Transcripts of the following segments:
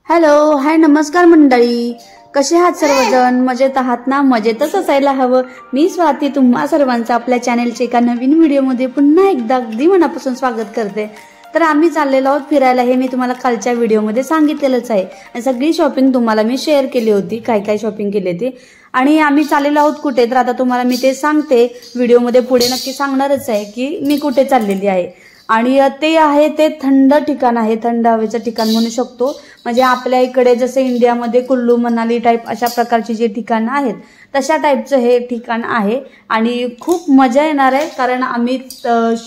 Hello hi नमस्कार मंडळी, कसे आहात सर्वजण? मजेत आहात ना? मजेतच असायला हवं। मी स्वाती तुम्हा सर्वांचं आपल्या चॅनलच्या एका नवीन व्हिडिओमध्ये पुन्हा एकदा अगदी मनापासून स्वागत करते। तर आम्ही चाललेलो आहोत फिरायला, हे मी तुम्हाला कालच्या व्हिडिओमध्ये सांगितलेलंच आहे आणि सगळी शॉपिंग तुम्हाला मी शेअर केली होती, काय काय शॉपिंग केली ती। आणि आम्ही चाललेलो आहोत कुठे, तर आता तुम्हाला मी ते सांगते व्हिडिओमध्ये, पुढे नक्की सांगणारच आहे की मी कुठे चाललेली आहे। आणि ते आहे ते थंड ठिकाण आहे, थंड हवेचं ठिकाण म्हणू शकतो। म्हणजे आपल्या इकडे जसे इंडियामध्ये कुल्लू मनाली टाइप अशा प्रकारची जी ठिकाणं आहेत तशा टाइपचं हे ठिकाण आहे आणि खूप मजा येणार आहे। कारण आम्ही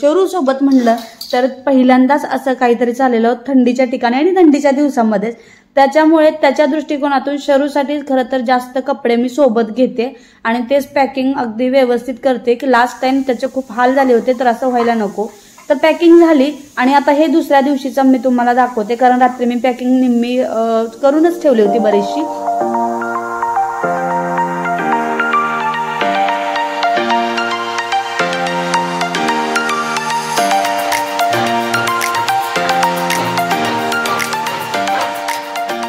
शरू सोबत म्हणलं तर पहिल्यांदाच असं काहीतरी चाललेलं आहोत थंडीच्या ठिकाणी आणि थंडीच्या दिवसामध्ये। त्याच्यामुळे त्याच्या दृष्टिकोनातून शरूसाठी खरं तर जास्त कपडे मी सोबत घेते आणि तेच पॅकिंग अगदी व्यवस्थित करते की लास्ट टाइम त्याचे खूप हाल झाले होते, तर असं व्हायला नको। तर पॅकिंग झाली आणि आता हे दुसऱ्या दिवशीचं मी तुम्हाला दाखवते, कारण रात्री मी पॅकिंग निम्मी करूनच ठेवली होती बरीचशी।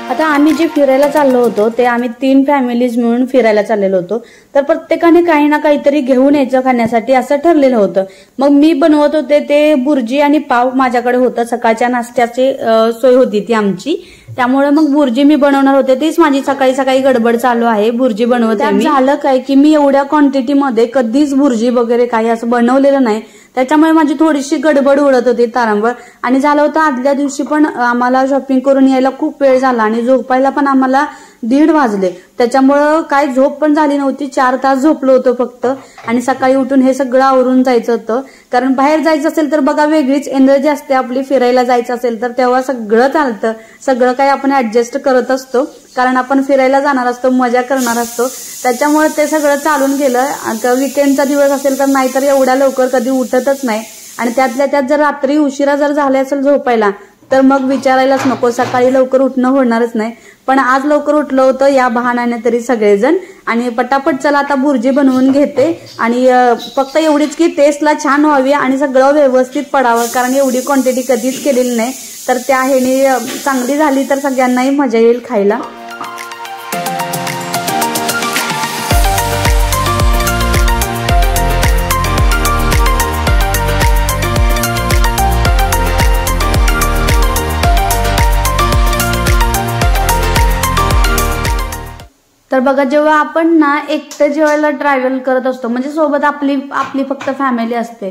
आता आम्ही जे फिरायला चाललो होतो ते आम्ही 3 फॅमिलीज मिळून फिरायला चाललेलो होतो। तर प्रत्येकाने काही ना काहीतरी घेऊन यायचं खाण्यासाठी असं ठरलेलं होतं। मग मी बनवत होते ते बुर्जी आणि पाव माझ्याकडे होतं, सकाळच्या नाश्त्याची सोय होती ती आमची, त्यामुळे मग बुर्जी मी बनवणार होते। तीच माझी सकाळी सकाळी गडबड चालू आहे, बुर्जी बनवते मी। झालं काय की मी एवढ्या क्वांटिटीमध्ये कधीच बुर्जी वगैरे काही असं बनवलेलं नाही, त्याच्यामुळे माझी थोडीशी गडबड उडत होती तारांबळ। आणि झालं होतं आदल्या दिवशी पण आम्हाला शॉपिंग करून यायला खूप वेळ झाला आणि झोपायला पण आम्हाला 1:30 वाजले, त्याच्यामुळं काय झोप पण झाली नव्हती। 4 तास झोपलो होतो फक्त आणि सकाळी उठून हे सगळं आवरून जायचं होतं। कारण बाहेर जायचं असेल तर बघा वेगळीच एनर्जी असते आपली, फिरायला जायचं असेल तर तेव्हा सगळं चालतं, सगळं काही आपण ऍडजस्ट करत असतो, कारण आपण फिरायला जाणार असतो, मजा करणार असतो। त्याच्यामुळे ते सगळं चालून गेलं। आता वीकेंडचा दिवस असेल तर नाहीतर एवढ्या लवकर कधी उठतच नाही आणि त्यातल्या त्यात जर रात्री उशिरा जर झाले असेल झोपायला तर मग विचारायलाच नको, सकाळी लवकर उठणं होणारच नाही। पण आज लवकर उठलं होतं या बहाण्याने तरी सगळेजण, आणि पटापट चला आता बुर्जी बनवून घेते। आणि फक्त एवढीच की टेस्टला छान व्हावी आणि सगळं व्यवस्थित पडावं, कारण एवढी क्वांटिटी कधीच केलेली नाही, तर त्या ह्याने चांगली झाली तर सगळ्यांनाही मजा येईल खायला। तर बघा, जेव्हा आपण ना एकटं जेवायला ट्रॅव्हल करत असतो, म्हणजे सोबत आपली फक्त फॅमिली असते,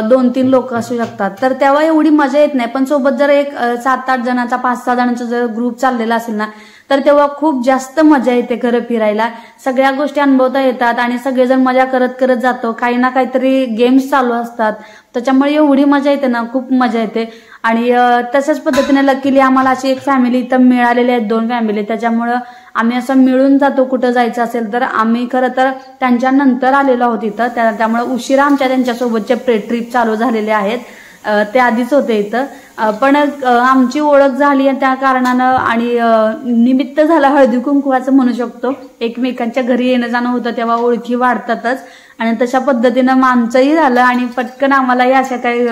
2-3 लोक असू शकतात, तर तेव्हा एवढी मजा येत नाही। पण सोबत जर एक 7-8 जणांचा 5-6 जणांचा जर ग्रुप चाललेला असेल ना, तर तेव्हा खूप जास्त मजा येते खरं फिरायला, सगळ्या गोष्टी अनुभवता येतात आणि सगळेजण मजा करत करत जातो, काही ना काहीतरी गेम्स चालू असतात, त्याच्यामुळे एवढी मजा येते ना, खूप मजा येते। आणि तशाच पद्धतीने लकीली आम्हाला अशी एक फॅमिली इथं मिळालेली आहेत, 2 फॅमिली, त्याच्यामुळं आम्ही असं मिळून जातो कुठं जायचं असेल तर। आम्ही खरं तर त्यांच्या नंतर आलेलो आहोत इथं, त्यामुळे उशिरा आमच्या त्यांच्यासोबतचे ट्रिप चालू झालेले आहेत, ते आधीच होते इथं। पण आमची ओळख झाली त्या कारणानं आणि निमित्त झालं हळदी कुंकवाचं म्हणू शकतो, एकमेकांच्या घरी येणं जाणं होतं तेव्हा ओळखी वाढतातच, आणि तशा पद्धतीनं आमचंही झालं आणि पटकन आम्हालाही अशा काही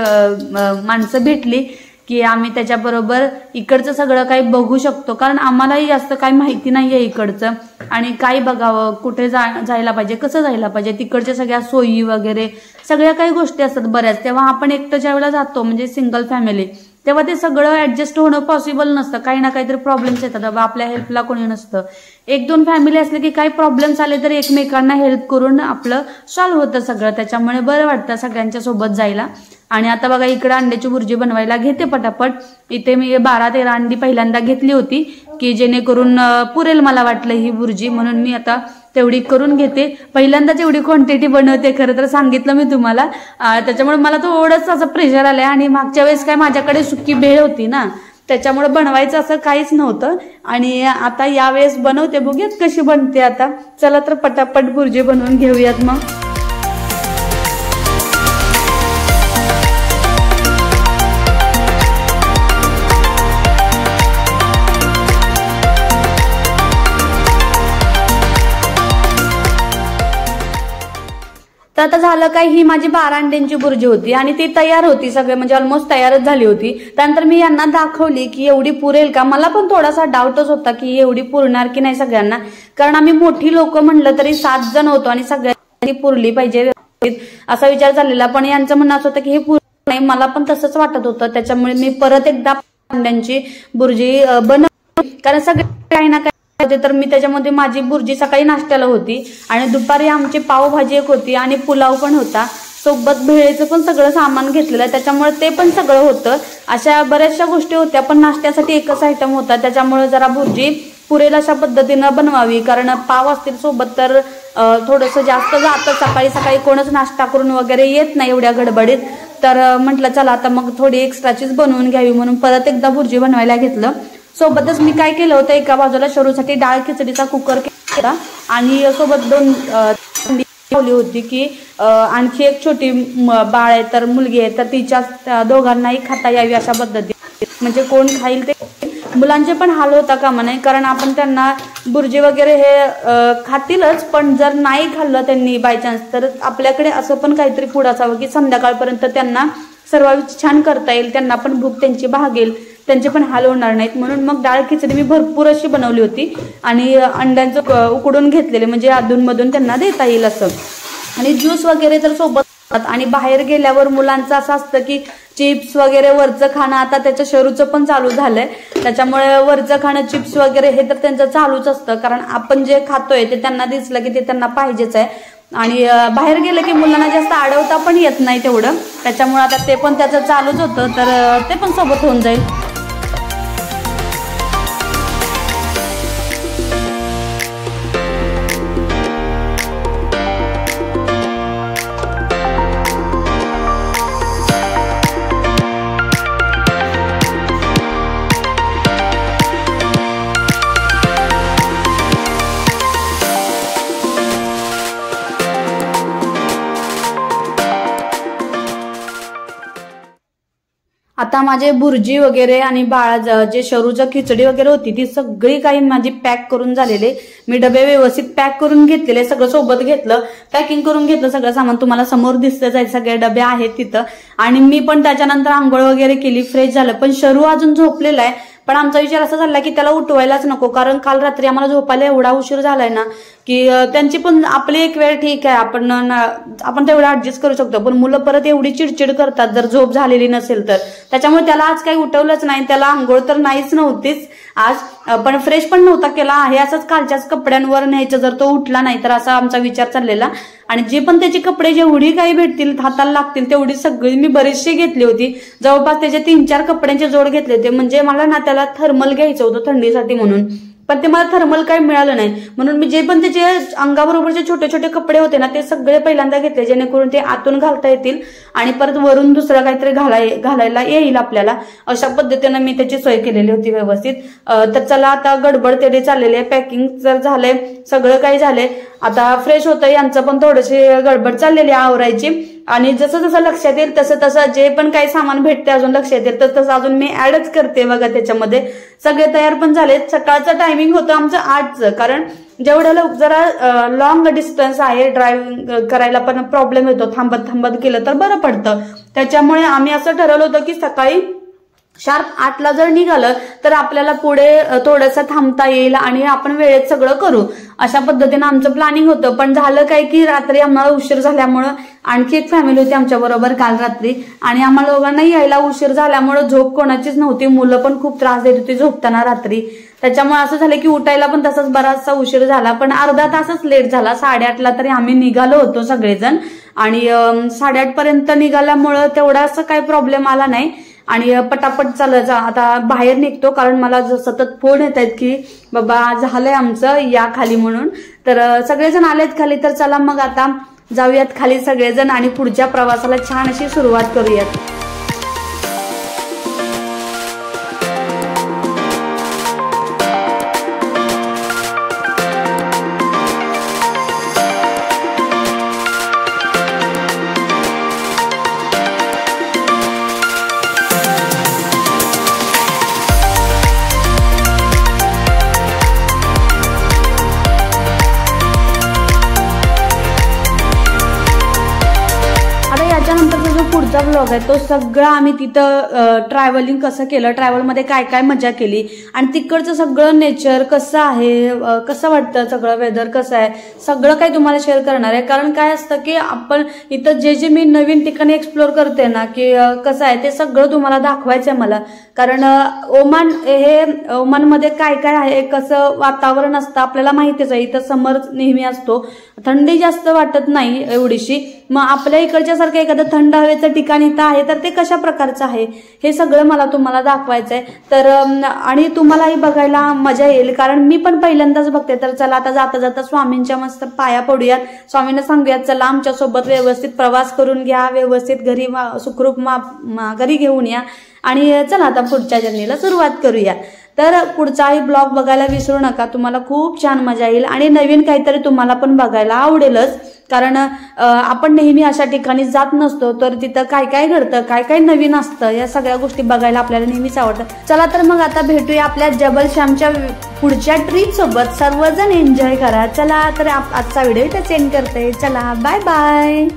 माणसं भेटली की आम्ही त्याच्याबरोबर इकडचं सगळं काही बघू शकतो, कारण आम्हालाही जास्त काही माहिती नाहीये इकडचं आणि काय बघावं, कुठे जायला पाहिजे, कसं जायला पाहिजे, तिकडच्या सगळ्या सोयी वगैरे सगळ्या काही गोष्टी असतात बऱ्याच। तेव्हा आपण एकटं ज्यावेळेला जातो म्हणजे सिंगल फॅमिली, तेव्हा ते सगळं ऍडजस्ट होणं पॉसिबल नसतं, काही ना काहीतरी प्रॉब्लेम्स येतात, बाबा आपल्या हेल्पला कोणी नसतं। 1-2 फॅमिली असले की काही प्रॉब्लेम्स आले तर एकमेकांना हेल्प करून आपलं सॉल्व्ह होतं सगळं, त्याच्यामुळे बरं वाटतं सगळ्यांच्या सोबत जायला। आणि आता बघा इकडे अंड्याची भुर्जी बनवायला घेते पटापट। इथे मी 12-13 अंडी पहिल्यांदा घेतली होती की जेणेकरून पुरेल मला वाटलं ही भुर्जी, म्हणून मी आता तेवढी करून घेते। पहिल्यांदाच एवढी क्वांटिटी बनवते, खरं तर सांगितलं मी तुम्हाला, त्याच्यामुळे मला थोडंसं असं प्रेशर आलंय। आणि मागच्या वेळेस काय माझ्याकडे सुकी भेळ होती ना, त्याच्यामुळे बनवायचं असं काहीच नव्हतं, आणि आता यावेळेस बनवते, बघूयात कशी बनते आता। चला तर पटापट भुर्जी बनवून घेऊयात मग। तर आता झालं काय, ही माझी 12 अंड्यांची बुर्जी होती आणि ती तयार होती सगळे, म्हणजे ऑलमोस्ट तयारच झाली होती. त्यानंतर मी यांना दाखवली की एवढी पुरेल का. मला पण थोडासा डाऊटच होता की एवढी पुरणार की नाही सगळ्यांना, कारण आम्ही मोठी लोक म्हणलं तरी 7 जण होतो आणि सगळ्यांनी पुरली पाहिजे असा विचार झालेला. पण यांचं म्हणणं असं होतं की हे पूर्ण नाही. मला पण तसंच वाटत होतं. त्याच्यामुळे मी परत एकदा अंड्यांची बुर्जी बनवली, कारण सगळे काही ना काही होते. तर मी त्याच्यामध्ये माझी बुर्जी सकाळी नाश्त्याला होती आणि दुपारी आमची पावभाजी एक होती आणि पुलाव पण होता. सोबत भेळेचं पण सगळं सामान घेतलेलं, त्याच्यामुळे ते पण सगळं होतं. अशा बऱ्याचशा गोष्टी होत्या, पण नाश्त्यासाठी एकच आयटम होता. त्याच्यामुळे जरा बुर्जी पुरेल अशा पद्धतीनं बनवावी, कारण पाव असतील सोबत तर थोडंसं जास्त जातं. सकाळी सकाळी कोणच नाश्ता करून वगैरे येत नाही एवढ्या गडबडीत. तर म्हटलं चला आता मग थोडी एक्स्ट्राचीच बनवून घ्यावी, म्हणून परत एकदा बुर्जी बनवायला घेतलं. सोबतच मी काय केलं होतं, एका बाजूला शरूसाठी डाळ खिचडीचा कुकर केला आणि सोबत 2 ठेवली होती की आणखी एक छोटी बाळ आहे तर मुलगी आहे, तर तिच्या दोघांनाही खाता यावी अशा पद्धतीने, म्हणजे कोण खाईल ते. मुलांचे पण हाल होता कामा नये, कारण आपण त्यांना बुर्जी वगैरे हे खातीलच, पण जर नाही खाल्लं त्यांनी बायचान्स तर आपल्याकडे असं पण काहीतरी फूड असावं की संध्याकाळपर्यंत त्यांना सर्व छान करता येईल, त्यांना पण भूक त्यांची भागेल, त्यांचे पण हाल होणार नाहीत. म्हणून मग डाळ खिचडी मी भरपूर अशी बनवली होती आणि अंड्यांचं उकडून घेतलेले, म्हणजे अधूनमधून त्यांना देता येईल असं. आणि ज्यूस वगैरे तर सोबत. आणि बाहेर गेल्यावर मुलांचं असं असतं की चिप्स वगैरे वरचं खाणं, आता त्याच्या शरूचं पण चालू झालंय. त्याच्यामुळे वरचं खाणं चिप्स वगैरे हे तर त्यांचं चालूच असतं, कारण आपण जे खातोय ते त्यांना दिसलं की ते त्यांना पाहिजेच आहे. आणि बाहेर गेलं की मुलांना जास्त अडवता पण येत नाही तेवढं, त्याच्यामुळे आता ते पण त्याचं चालूच होतं, तर ते पण सोबत होऊन जाईल. आता माझे बुर्जी वगैरे आणि बाळा जे शरूचं खिचडी वगैरे होती ती सगळी काही माझी पॅक करून झालेले. मी डबे व्यवस्थित पॅक करून घेतलेले, सगळं सोबत घेतलं, पॅकिंग करून घेतलं सगळं सामान. तुम्हाला समोर दिसतच आहे, सगळे डबे आहेत तिथं. आणि मी पण त्याच्यानंतर आंघोळ वगैरे केली, फ्रेश झालं. पण शरू अजून झोपलेला आहे, पण आमचा विचार असा झाला की त्याला उठवायलाच नको, कारण काल रात्री आम्हाला झोपायला एवढा उशीर झालाय ना की त्यांची पण आपली एक वेळ ठीक आहे, आपण तेवढं ऍडजस्ट करू शकतो, पण मुलं परत एवढी चिडचिड करतात जर झोप झालेली नसेल तर. त्याच्यामुळे त्याला आज काही उठवलंच नाही. त्याला आंघोळ तर नाहीच नव्हतीच आज, पण फ्रेश पण नव्हता केला आहे, असंच कालच्याच कपड्यांवर न्यायचं जर तो उठला नाही तर, असा आमचा विचार चाललेला. आणि जे पण त्याची कपडे जेवढी काही भेटतील हाताला लागतील तेवढी सगळी मी बरीचशी घेतली होती. जवळपास त्याचे 3-4 कपड्यांचे जोड घेतले होते, म्हणजे मला ना त्याला थर्मल घ्यायचं होतं थंडीसाठी म्हणून, पण ते मला थर्मल काही मिळालं नाही. म्हणून मी जे पण त्याचे अंगाबरोबरचे छोटे छोटे कपडे होते ना ते सगळे पहिल्यांदा घेतले, जेणेकरून ते आतून घालता येतील आणि परत वरून दुसरं काहीतरी घालायला येईल आपल्याला. अशा पद्धतीने मी त्याची सोय केलेली होती व्यवस्थित. तर चला आता गडबड तेवढी चाललेली आहे, पॅकिंग जर झालंय, सगळं काही झालंय. आता फ्रेश होतं, यांचं पण थोडीशी गडबड चाललेली आहे आवरायची. आणि जसं जसं लक्षात येईल तसं तसं जे पण काही सामान भेटते अजून लक्षात येईल तसं अजून मी ऍडच करते बघा त्याच्यामध्ये. सगळे तयार पण झाले. सकाळचं टायमिंग होतं आमचं 8चं, कारण जेवढं जरा लॉंग डिस्टन्स आहे, ड्रायव्हिंग करायला पण प्रॉब्लेम येतो, थांबत थांबत केलं तर बरं पडतं. त्याच्यामुळे आम्ही असं ठरवलं होतं की सकाळी शार्प 8ला जर निघालं तर आपल्याला पुढे थोडंसं थांबता येईल आणि आपण वेळेत सगळं करू, अशा पद्धतीनं आमचं प्लॅनिंग होतं. पण झालं काय की रात्री आम्हाला उशीर झाल्यामुळं, आणखी एक फॅमिली होती आमच्या बरोबर काल रात्री, आणि आम्हाला दोघांना यायला उशीर झाल्यामुळं झोप कोणाचीच नव्हती. मुलं पण खूप त्रास देत होती झोपताना रात्री. त्याच्यामुळे असं झालं की उठायला पण तसाच बराचसा उशीर झाला, पण अर्धा तासच लेट झाला. 8:30ला तरी आम्ही निघालो होतो सगळेजण, आणि 8:30 पर्यंत निघाल्यामुळं तेवढा असं काही प्रॉब्लेम आला नाही. आणि पटापट चालायचा आता बाहेर निघतो, कारण मला सतत फोन येत आहेत की बाबा झालंय आमचं, या खाली म्हणून. तर सगळेजण आलेत खाली, तर चला मग आता जाऊयात खाली सगळेजण आणि पुढच्या प्रवासाला छान अशी सुरुवात करूयात. व्लॉग आहे तो सगळा आम्ही तिथं ट्रॅव्हलिंग कसं केलं, ट्रॅव्हलमध्ये काय काय मजा केली आणि तिकडचं सगळं नेचर कसं आहे, कसं वाटतं, सगळं वेदर कसं आहे, सगळं काही तुम्हाला शेअर करणार आहे. कारण काय असतं की आपण इथं जे मी नवीन ठिकाणी एक्सप्लोर करते ना की कसं आहे ते सगळं तुम्हाला दाखवायचं आहे मला. कारण ओमानमध्ये काय काय आहे, कसं वातावरण असतं आपल्याला माहितीच आहे. इथं समर नेहमी असतो, थंडी जास्त वाटत नाही एवढीशी. मग आपल्या इकडच्या सारखं एखादं थंड हवेचं ठिकाण इथं आहे तर ते कशा प्रकारचं आहे हे सगळं मला तुम्हाला दाखवायचं आहे. तर आणि तुम्हालाही बघायला मजा येईल, कारण मी पण पहिल्यांदाच बघते. तर चला आता जाता जाता स्वामींच्या मस्त पाया पडूयात, स्वामींना सांगूयात चला आमच्यासोबत व्यवस्थित प्रवास करून घ्या, व्यवस्थित घरी सुखरूप घरी घेऊन या आणि चला आता पुढच्या जर्नीला सुरुवात करूया. तर पुढचाही ब्लॉग बघायला विसरू नका, तुम्हाला खूप छान मजा येईल आणि नवीन काहीतरी तुम्हाला पण बघायला आवडेलच. कारण आपण नेहमी अशा ठिकाणी जात नसतो, तर तिथं काय काय घडतं, काय काय नवीन असतं, या सगळ्या गोष्टी बघायला आपल्याला नेहमीच आवडतं. चला तर मग आता भेटूया आपल्या जबल श्यामच्या पुढच्या ट्रिप सोबत. सर्वजण एन्जॉय करा. चला तर आजचा व्हिडिओ इथं सेंड करते. चला बाय बाय.